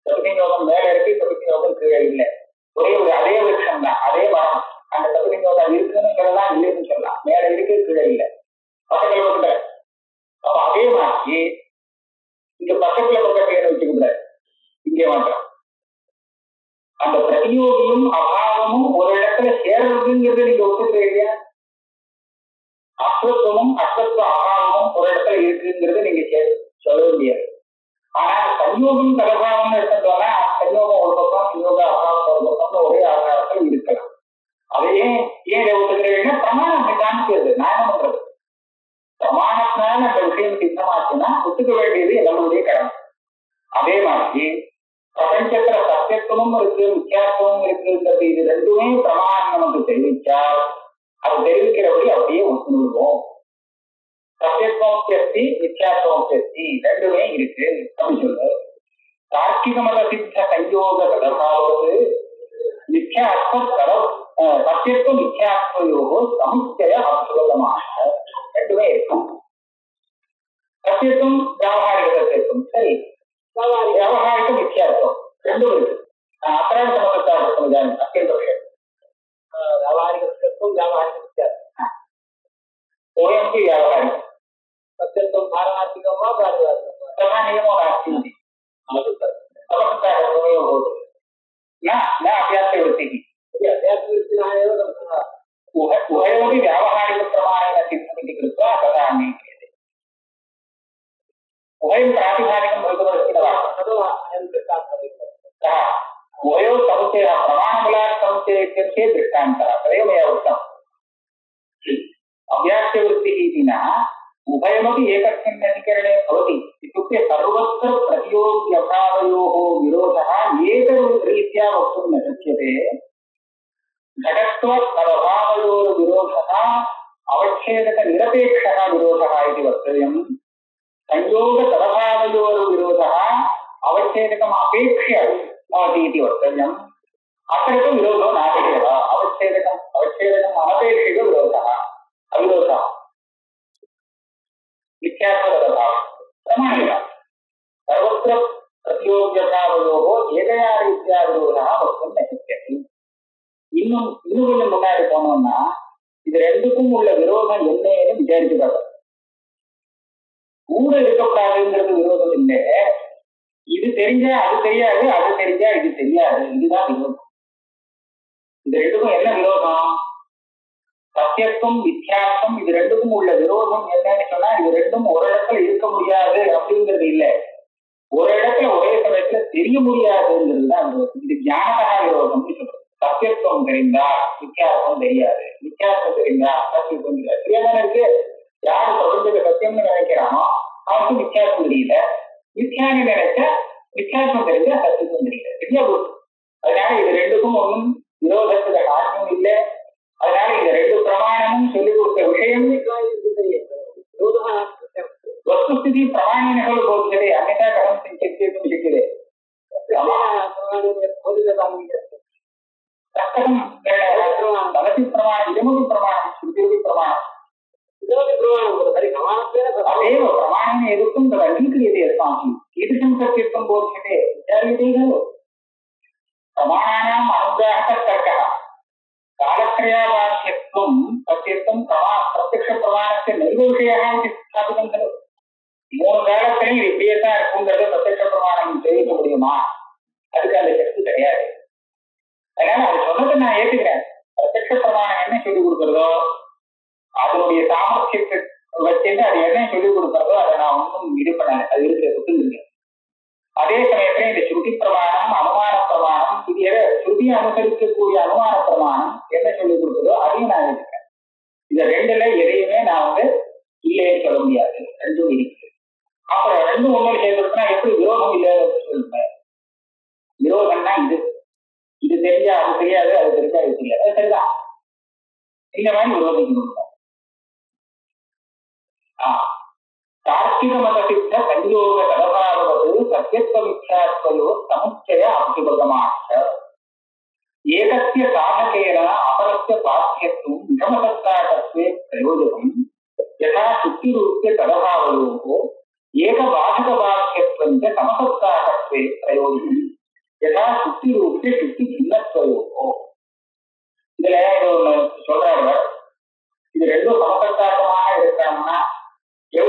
Speaker 2: கவி சஞ்சோகம் மேல இருக்கு கவி சஞ்சோகம் கீழே இல்லை ஒரே ஒரு அதே விருட்சம் தான் அதே மரம் அந்த கவி சஞ்சோகம் இருக்குன்னு சொல்லலாம் இல்லைன்னு சொல்லலாம் மேல இருக்கு கீழே இல்லை பக்கத்துல பக்கத்துல அப்ப அதே மாதிரி இங்க பக்கத்துல பக்கத்துல வச்சுக்கூடாது இங்கே மாத்திரம் அந்த பிரதியோகியும் அபாவமும் ஒரு இடத்துல சேர்றதுங்கிறது நீங்க ஒத்துக்கிறீங்க இல்லையா அஸ்வத்துவமும் அஸ்வத்துவ அபாவமும் ஒரு இடத்துல இருக்குங்கிறது நீங்க சொல்ல முடியாது ஆனா சன்யோகம் தலபாவம்னு எடுத்துட்டோம்னா சன்யோகம் ஒரு பக்கம் சன்யோக அபாவம் ஒரு பக்கம் ஒரே ஆதாரத்தில் இருக்கலாம் அதையே ஏன் ஒத்துக்கிறீங்கன்னா பிரமாணம் அப்படி காமிக்கிறது நான் என்ன பண்றது பிரமாணத்தினால அந்த விஷயம் சித்தமாச்சுன்னா ஒத்துக்க வேண்டியது நம்மளுடைய கடமை அதே மாதிரி பிரபஞ்சத்துல சத்தியத்துவமும் இருக்கு மித்யாத்துவமும் இருக்குன்றது இது ரெண்டுமே பிரமாணம் நமக்கு தெரிவிச்சால் அது தெரிவிக்கிறபடி அப்படியே ஒத்துணுவோம் சத்தியத்துவம் சேர்த்தி மித்யாத்துவம் சேர்த்தி ரெண்டுமே இருக்கு அப்படின்னு சொல்லு தார்க்கிக மத சித்த சயோக கடமாவது மித்யாத்வ கடவு சத்தியத்துவம் மித்யாத்வயோகோ சமுச்சய அசுபதமாக ரெண்டுமே இருக்கும் சத்தியத்துவம் வியாபாரிக சத்தியத்துவம் சரி வியாபாரிக மித்யாத்வம் ரெண்டும் இருக்கு அப்புறம் சமத்தான அத்தியந்த விஷயம் வியாபாரிக சத்தியத்துவம் வியாபாரிக மித்யாத்வம் ஓஎம்பி வியாபாரிகம் சத்தியத்துவம் பாரமார்த்திகமா பாரதிகமா நியமோ நாஸ்தி சமத்தான होती ना अभ्यास वृत्ति अभ्यास वृत्ति उभयोपि व्यावहारिक प्रमाणेन सिद्धमिति कृत्वा तथा अङ्गीक्रियते उभयं प्रातिभासिकं भवितुमर्हति न वा उभयो समुच्चय प्रमाणबलात् समुच्चयस्य दृष्टान्तः तदेव मया उक्तम् अव्याख्यवृत्तिः इति न उभयमपि एकस्मिन् अधिकरणे भवति इत्युक्ते सर्वत्र प्रतियोग्यभावयोः विरोधः एकरीत्या वक्तुं न शक्यते घटत्वतदभावयोर्विरोधः अवच्छेदकनिरपेक्षः विरोधः इति वक्तव्यम् संयोगतदभावयोर्विरोधः अवच्छेदकम् अपेक्ष्य भवति इति वक्तव्यम् अत्र तु विरोधो नास्ति एव अवच्छेदकम् अनपेक्षितो विरोधः अविरोधः मिथ्यात्वतदभावः प्रमाणेन सर्वत्र प्रतियोग्यभावयोः एकया रीत्या विरोधः वक्तुं न शक्यते இன்னும் கொஞ்சம் முன்னாடி போனோம்னா இது ரெண்டுக்கும் உள்ள விரோதம் என்னன்னு விசாரிச்சு பார்க்கணும் கூட இருக்கக்கூடாதுங்கிறது விரோதம் இல்லை இது தெரிஞ்சா அது தெரியாது அது தெரிஞ்சா இது தெரியாது இதுதான் விரோதம் இது ரெண்டுக்கும் என்ன விரோதம் சத்தியத்துவம் வித்தியாசம் இது ரெண்டுக்கும் உள்ள விரோதம் என்னன்னு சொன்னா இது ரெண்டும் ஒரு இடத்துல இருக்க முடியாது அப்படிங்கிறது இல்லை ஒரு இடத்துல ஒரே சமயத்துல தெரிய முடியாதுங்கிறது தான் விரோதம் இது ஞானதா விரோதம்னு சொல்றோம் சத்தியத்துவம் தெரிந்தா வித்தியாசம் தெரியாது வித்தியாசம் தெரிந்தா சத்தியத்துவம் தெரியாது தெரியாதானே இருக்கு யாரு பிரபஞ்சத்தை சத்தியம்னு நினைக்கிறானோ அவனுக்கு வித்தியாசம் தெரியல வித்தியாசம் நினைச்சா வித்தியாசம் தெரிஞ்சா சத்தியத்துவம் தெரியல சரியா போச்சு அதனால இது ரெண்டுக்கும் ஒன்றும் விரோதத்துல காரணம் இல்லை அதனால இந்த ரெண்டு பிரமாணமும் சொல்லிக் கொடுத்த விஷயம் वस्तुस्थिति प्रमाणेन खलु बोध्यते अन्यथा कथं चिन्तयितुं शक्यते तदपि प्रमाणम् इदमपि प्रमाणं श्रुतिरपि प्रमाणम् तदेव प्रमाणेन यदुक्तं तद् अङ्गीक्रियते अस्माभिः कीदृशं सत्यत्वं बोध्यते विचार्यते खलु प्रमाणानाम् अनुग्राहकतर्कः कालत्रयाबाध्यत्वं सत्यत्वं प्रत्यक्षप्रमाणस्य नैव विषयः इति स्थापितं खलु மூணு காலத்திலையும் இது இப்படியே தான் இருக்குங்கிறத பிரத்யட்ச பிரமாணம் தெரிவிக்க முடியுமா அதுக்கு அந்த சக்தி கிடையாது அதனால அது சொன்னதை நான் ஏற்றுக்கிறேன் பிரத்யட்ச பிரமாணம் என்ன சொல்லிக் கொடுக்குறதோ அதனுடைய சாமர்த்தியத்தை வச்சுட்டு அது என்ன சொல்லிக் கொடுக்குறதோ அதை நான் ஒன்றும் இது பண்ண அது இருக்க விட்டுருக்கேன் அதே சமயத்துல இந்த ஸ்ருதி பிரமாணம் அனுமான பிரமாணம் இது எதை ஸ்ருதியை அனுசரிக்கக்கூடிய அனுமான பிரமாணம் என்ன சொல்லிக் கொடுக்குறதோ அதையும் நான் ஏற்றுக்கிறேன் இந்த ரெண்டுல எதையுமே நான் இல்லைன்னு சொல்ல முடியாது ரெண்டும் இருக்கு அப்புறம் ரெண்டும் ஒண்ணு சேர்ந்துருக்குன்னா எப்படி விரோதம் இல்லைன்னு சொல்லுவேன் விரோதம்னா இது தெரிஞ்சா அது தெரியாது அது தெரிஞ்சா இது தெரியாது அது சரிதான் இந்த மாதிரி விரோதிக்கணும் தார்க்கிக மத சித்த சஞ்சோக ததபாவது சத்தியத்துவ மித்யாத்வயோ சமுச்சய அபிபதமாச்ச ஏகஸ்ய சாதகேன அபரஸ்ய பாத்தியத்துவம் விஷமசத்தாட்டத்வே பிரயோஜனம் यथा शुक्तिरूप्य तदभावयोः एकबाधकबाध्यत्वं च समसत्ताकत्वे प्रयोजनं यथा शुक्तिरूप्य शुक्तिभिन्नत्वयोः இதுல சொல்றாரு இது ரெண்டும் சமசத்தாக்கமாக இருக்கணும்னா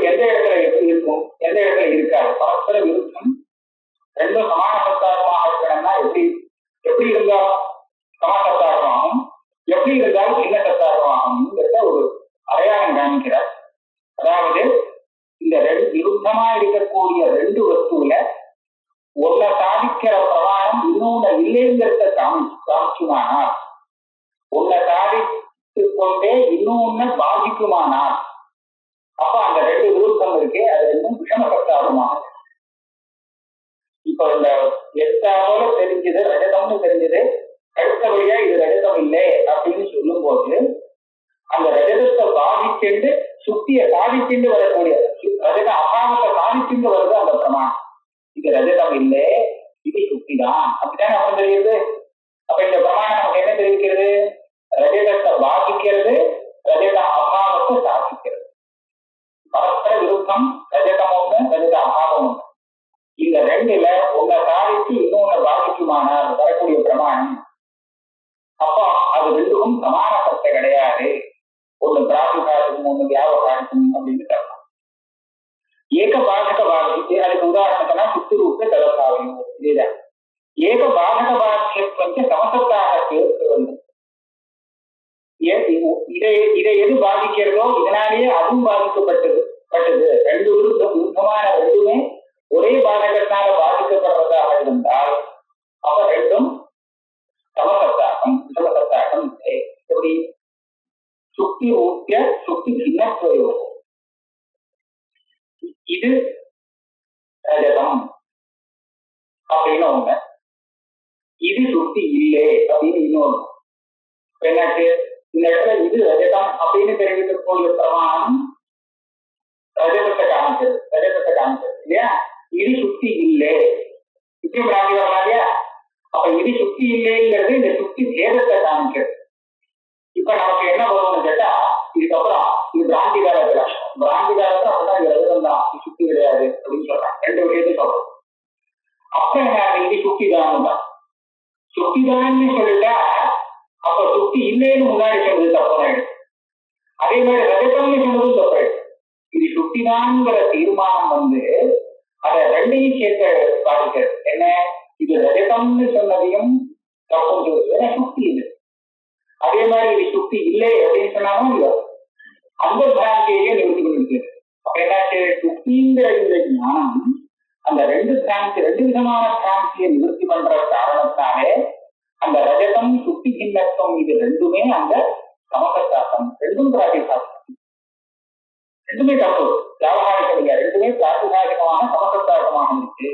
Speaker 2: எந்த இடத்துல எப்படி இருக்கும் எந்த இடத்துல இருக்காது பரஸ்பர விருத்தம் ரெண்டும் சமான சத்தாக்கமாக இருக்கணும்னா எப்படி இருந்தாலும் சமசத்தாக்கமாகும் எப்படி இருந்தாலும் சின்ன சத்தாக்கமாகும்ங்கிறத ஒரு அடையாளம் காமிக்கிறார் அதாவது இந்த விருத்தமா இருக்கக்கூடிய ரெண்டு வஸ்துல ஒன்ன சாதிக்கிற பிரமாணம் இன்னொன்னு இல்லைங்கிறத காமிக்குமானால் ஒன்ன சாதித்து கொண்டே இன்னொன்னு பாதிக்குமானால் அப்ப அந்த ரெண்டு விருத்தம் இருக்கு அது ரெண்டும் விஷமசத்தாகமாக இப்ப இந்த எட்டாவோல தெரிஞ்சது ரஜதம்னு தெரிஞ்சது அடுத்தபடியா இது ரஜதம் இல்லை அப்படின்னு சொல்லும் போது அந்த ரஜதத்தை பாதிச்சுண்டு சுத்திய சாதிச்சுண்டு வரக்கூடிய ரஜத அபாவத்தை சாதிச்சுண்டு வருது அந்த பிரமாணம் இது ரஜதம் இல்லை இது சுத்தி தான் அப்படித்தானே அப்புறம் தெரியுது அப்ப இந்த பிரமாணம் நமக்கு என்ன தெரிவிக்கிறது ரஜதத்தை பாதிக்கிறது ரஜத அபாவத்தை சாதிக்கிறது பரஸ்பர விருத்தம் ரஜதம் ஒண்ணு ரஜத அபாவம் ஒண்ணு இந்த ரெண்டுல ஒன்ன சாதிச்சு இன்னொன்னு பாதிக்குமானால் வரக்கூடிய பிரமாணம் அப்போ அது ரெண்டுக்கும் சமான சத்தை கிடையாது ஒண்ணு பிராதிகாரத்துக்கும் ஒண்ணு வியாபகாரத்துக்கும் அப்படின்னு சொல்லலாம் ஏக பாதக பாதிக்கு அதுக்கு உதாரணத்துனா சுத்துரூப்ப தலசாவையும் இதேதான் ஏக பாதக பாதிக்கு சமசத்தாக சேர்த்து இதை எது பாதிக்கிறதோ இதனாலேயே அதுவும் பாதிக்கப்பட்டது ரெண்டு விருத்தமான ரெண்டுமே ஒரே பாதகத்தினால பாதிக்கப்படுறதாக இருந்தால் அப்ப ரெண்டும் முடியும்? சுக்தி ஊக்கிய சுக்தி பின்னத்வயோ, இது ரஜதம் அப்படின்னு ஒண்ணு, இது சுக்தி இல்லை அப்படின்னு இன்னொன்னு. என்னாச்சு, இந்த இடத்துல இது ரஜதம் அப்படின்னு தெரிவிக்கக்கூடிய பிரமாணம் ரஜதத்தை காமிச்சது இல்லையா? இது சுக்தி இல்லை இப்படி பிராந்தி வரலாம் இல்லையா? அப்ப இது சுக்தி இல்லைங்கிறது இந்த சுக்தி சேதத்தை காமிக்கிறது. இப்ப நமக்கு என்ன வரும்னு கேட்டா, இதுக்கப்புறம் இது பிராந்தி காலத்துல அப்படிதான் இது ரஜதம் தான், இது சுக்தி கிடையாது அப்படின்னு சொல்றாங்க. ரெண்டு விஷயத்தையும் சொல்றோம். அப்ப என்ன, இது சுக்தி தான் தான் சுக்திதான்னு சொல்லிட்டா அப்ப சுக்தி இல்லைன்னு முன்னாடி சொன்னது தப்பாயிடுச்சு. அதே மாதிரி ரஜதம்னு சொன்னதும் தப்பாயிடுச்சு. இது சுக்திதான்ங்கிற தீர்மானம் அதை ரெண்டையும் சேர்த்து பாதிக்கிறது. என்ன, இது ரஜதம்னு சொன்னதையும் தப்புன்னு சொல்லுது, ஏன்னா சுக்தி இது. அதே மாதிரி இது சுக்தி இல்லை அப்படின்னு சொன்னாலும் இல்ல, அந்த பிராந்தியையே நிறுத்தி கொண்டிருக்கிறது. அப்ப என்னாச்சு, சுக்திங்கிற இந்த ஞானம் அந்த ரெண்டு விதமான பிராந்தியை நிவர்த்தி பண்ற காரணத்தாலே அந்த ரஜதம் சுக்தி பின்னத்துவம் இது ரெண்டுமே அந்த சமசத்தாக்கம், ரெண்டும் பிராதிகாசம், ரெண்டுமே தப்பு வியாபகாரிகம் இல்ல, ரெண்டுமே பிராதிகாரிகமான சமசத்தாக்கமாக இருக்கு.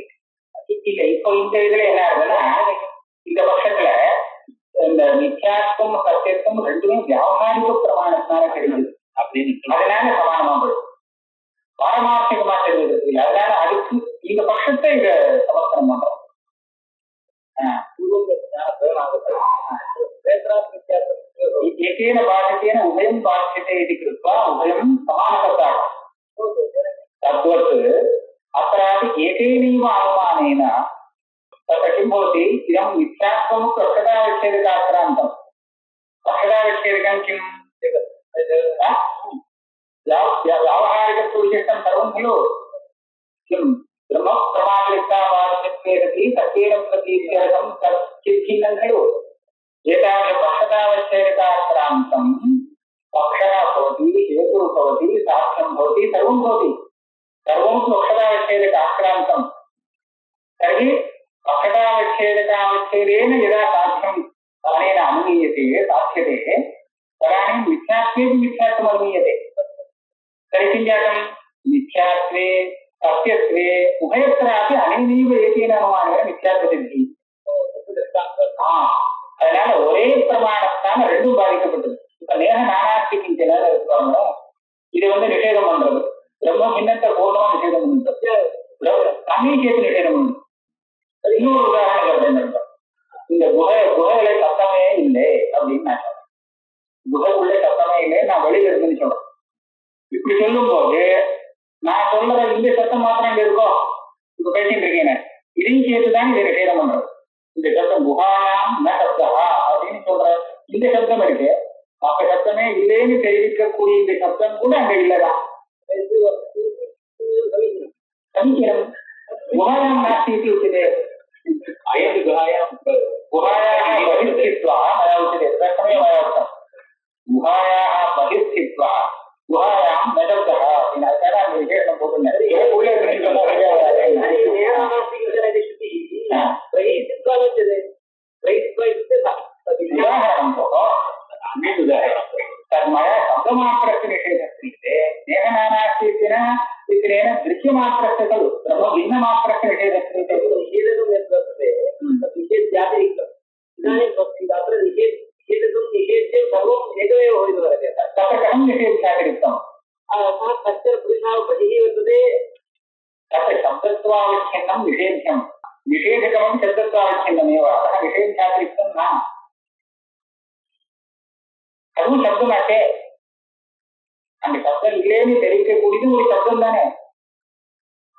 Speaker 2: இல்ல இப்போ இந்த இதுல என்ன ஆகுதுன்னா, இந்த பட்சத்துல இந்த மித்யாத்வம் சத்தியத்துவம் ரெண்டுமே வியாபகாரிக பிரமாணத்தினால கிடையாது அப்படின்னு, அதனால சமானமா போயிடும், பாரமார்த்திகமா தெரிஞ்சது. அதனால அதுக்கு இந்த பட்சத்தை இத சமஸ்தனம் பண்றோம். உபயம் பாஷ்யத்தை கிருத்வா உபயம் சமானகத்தாகும் தத்வத் அत्रापि ஏகேனைव अनुमानेन तत्र किं भवति, इदं मिथ्यात्वं प्रक्षदाविच्छेदकाक्रान्तं, प्रक्षदाविच्छेदकं किं व्यावहारिकविशिष्टं सर्वं खलु, किं ब्रह्म प्रमाणलिप्तावाच्यत्वेदति सत्येन प्रतीत्यर्थं तच्चिद्भिन्नं खलु, एतादृश पक्षतावच्छेदकाक्रान्तं पक्षः भवति, हेतुः भवति, साक्ष्यं भवति, सर्वं भवति, सर्वं पक्षतावच्छेदकाक्रान्तं। तर्हि पक्षतावच्छेदकावच्छेदेन यदा साक्ष्यं अनेन अनुमीयते साक्ष्यते तदानीं मिथ्यात्वेपि मिथ्यात्वम् अनुमीयते। तर्हि किं जातं, मिथ्यात्वे सत्यत्वे उभयत्रापि अनेनैव एकेन अनुमानेन मिथ्यात्वसिद्धिः। அதனால ஒரே பிரமாணத்தான ரெண்டும் பாதிக்கப்பட்டது. இப்ப நேக நானாஸ்தி கிஞ்சன இருப்பாங்க, இது நிஷேதம் பண்றது, பிரம்ம பின்னத்தை பூர்ணமா நிஷேதம் பண்றது, தமிழ் சேர்த்து நிஷேதம் பண்றது. இன்னொரு உதாரணம் சொல்றேன், இந்த குகையில சத்தமே இல்லை அப்படின்னு நான் சொல்றேன், குகைக்குள்ளே சத்தமே இல்லை, நான் வெளியில இருக்குன்னு சொல்றேன். இப்படி சொல்லும் போது நான் சொல்ற இந்த சத்தம் மாத்திரம் இங்க இருக்கோம், இப்ப பேசிட்டு இருக்கேன், இதையும் சேர்த்துதான் இதை நிஷேதம் பண்றது. இந்த சத்தம் குஹாயாம் ந சப்தா அப்படின்னு சொல்ற இந்த சப்தம் இருக்கு, அப்ப சப்தமே இல்லைன்னு தெரிவிக்கக்கூடிய இந்த சப்தம் கூட அங்க இல்லதான். சமீச்சீனம் குஹாயாம் நாஸ்தி உச்சதே, அயது குஹாயாம் குஹாயாக பகிர்ஸ்தித்வா மயா உச்சதே, தர்க்கமே மயா உச்சம், குஹாயாக பகிர்ஸ்தித்வா குஹாயாம் ந சப்தா அப்படின்னு. அதுக்காக அந்த விசேஷம் போட்டுருந்தேன். तन्मया शब्दमात्रस्य निषेधस्ते नेहनानास्तीतेन इत्यनेन दृश्यमात्रस्य खलु ब्रह्मभिन्नमात्रस्य निषेधस्ते निषेधं यत् वर्तते तत् निषेध्यातिरिक्तम्। इदानीं तत्र निषेधं निषेध्ये सर्वम् एकमेव भवितुमर्हति, तत्र कथं निषेध्यातिरिक्तम्? तस्य पुरुषः बहिः वर्तते, तत्र शब्दत्वावच्छिन्नं निषेध्यं, निषेधकमपि शब्दत्वावच्छिन्नमेव, अतः निषेध्यातिरिक्तं न। அதுவும் சப்தமாச்சே, அந்த சப்தம் இல்லைன்னு தெரிவிக்கக்கூடியது ஒரு சப்தம் தானே,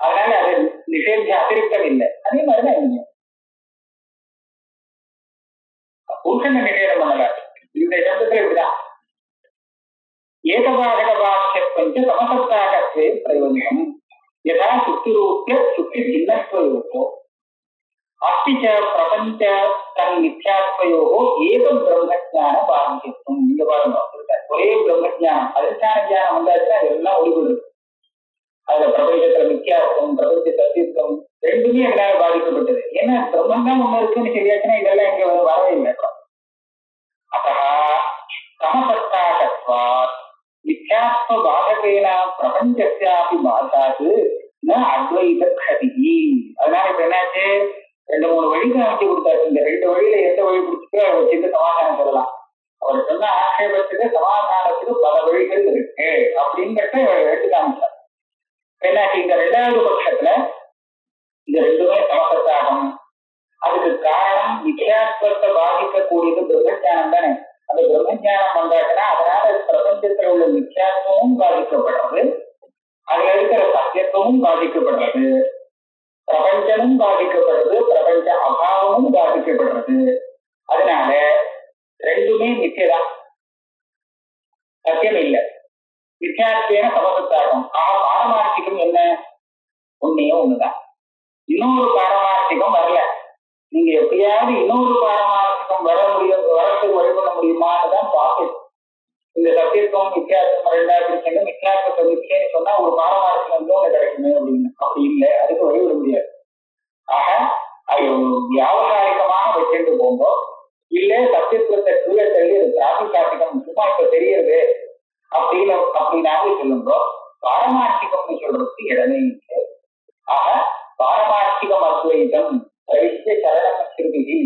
Speaker 2: அதனால அது நிஷேத அதிருப்தம் இல்லை. அதே மாதிரிதான் இல்லைங்க, புருஷனை நிஷேதம் பண்ணல இந்த சப்தத்துல இப்படிதான். ஏகபாதக வாக்கியப்பஞ்ச சமசப்தாகத்வே பிரயோஜனம் யதா சுக்திரூப்ய சுக்தி பின்னத்வயோகோ அஸ்தி ச பிரபஞ்ச தன் மித்யாத்வயோகோ ஏக பிரம்மஜான பாரம்பியம். இந்த பாருங்க, ஒரே பிரம்மஜானம் அதிஷ்டான ஜானம் வந்தாச்சுன்னா எல்லாம் ஒளிபடுது. அதுல பிரபஞ்சத்துல மித்யாத்வம் பிரபஞ்ச சத்தியத்துவம் ரெண்டுமே எங்களால பாதிக்கப்பட்டது. ஏன்னா பிரம்மன் தான் ஒண்ணு இருக்குன்னு சொல்லியாச்சுன்னா இதெல்லாம் இங்க வரவே இல்லை. அத்தா மித்யாத்வ பாதகேன பிரபஞ்சஸ்யாபி பாதாது ந அத்வைத கதி. அதனால இப்ப என்னாச்சு, 2-3 வழி காமிச்சு கொடுத்தாரு. இந்த 2 வழியில எந்த வழி பிடிச்சிட்டு வச்சுட்டு சமாதானம் சொல்லலாம். அவர் சொன்ன ஆட்சேபத்துக்கு சமாதானத்துக்கு பல வழிகள் இருக்கு அப்படிங்கிறத எடுத்து காமிச்சார். என்னாச்சு, இந்த 2வது பட்சத்துல இந்த 2மே சமசத்தாகும். அதுக்கு காரணம் மித்யாத்வத்தை பாதிக்கக்கூடியது பிரம்மஞானம் தானே. அந்த பிரம்மஞானம் வந்தாச்சுன்னா அதனால பிரபஞ்சத்துல உள்ள மித்யாத்வமும் பாதிக்கப்படுறது, அதுல இருக்கிற சத்தியத்துவமும் பாதிக்கப்படுறது, பிரபஞ்சமும் பாதிக்கப்படுறது, பிரபஞ்ச அபாவமும் பாதிக்கப்படுறது. அதனால 2மே மித்தியதான், சத்தியம் இல்லை. மித்யாத்வேன சமசத்தாகும். பாரமார்த்திகம் என்ன, ஒன்னே ஒண்ணுதான். இன்னொரு பாரமார்த்திகம் வரல. நீங்க எப்படியாவது இன்னொரு பாரமார்த்திகம் வரத்துக்கு வழிபட முடியுமான்னு தான் பார்க்கணும். இந்த சத்தியத்துவம் மித்யாத்வம் 2 மித்யாத்வத்தை மித்தியன்னு சொன்னா ஒரு பாரமார்த்திகம் இன்னொன்னு கிடைக்குமே அப்படின்னு. அப்படி இல்லை, அதுக்கு வழிவிட முடியாது. ஆக அது வியாவகாரிகமாக வச்சுட்டு போகும்போது இல்ல சத்தியத்துவத்தை கீழே தள்ளி பிராதிகாரிகம் சும்மா இப்ப தெரியுது அப்படின்னாவே சொல்லுங்கோ. பாரமார்த்திகம்னு சொல்றதுக்கு இடமே இல்லை. ஆக பாரமார்த்திகம் அத்வைதம் பிரவிஷ்ய சரணம் ஸ்ருதி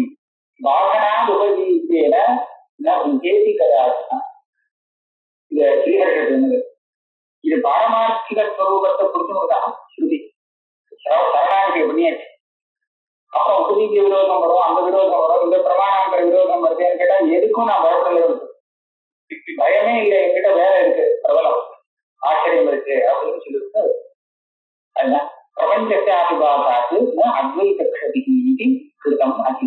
Speaker 2: பாகனாத் உபஜீவியேன ந விஜேதி கதாசனா. இந்த ஸ்ரீஹர்ஷர் சொன்னது இது பாரமார்த்திக ஸ்வரூபத்தை புரிஞ்சுதான் ஸ்ருதி. சரணாகதி பண்ணியாச்சு. அப்ப உபஜீவிய விரோதம் வரும், அந்த விரோதம் வரும், இந்த பிரமாணங்கிற விரோதம் வருதுன்னு கேட்டா எதுக்கும் நான் பயப்படல. பயமே இல்லை, என்கிட்ட வேலை இருக்கு, பிரபலம் ஆச்சரியம் இருக்கு அப்படின்னு சொல்லிட்டு அதுதான் பிரபஞ்சத்தை அபிபாகாத்து அத்வைத கதி கிருதம் அதி.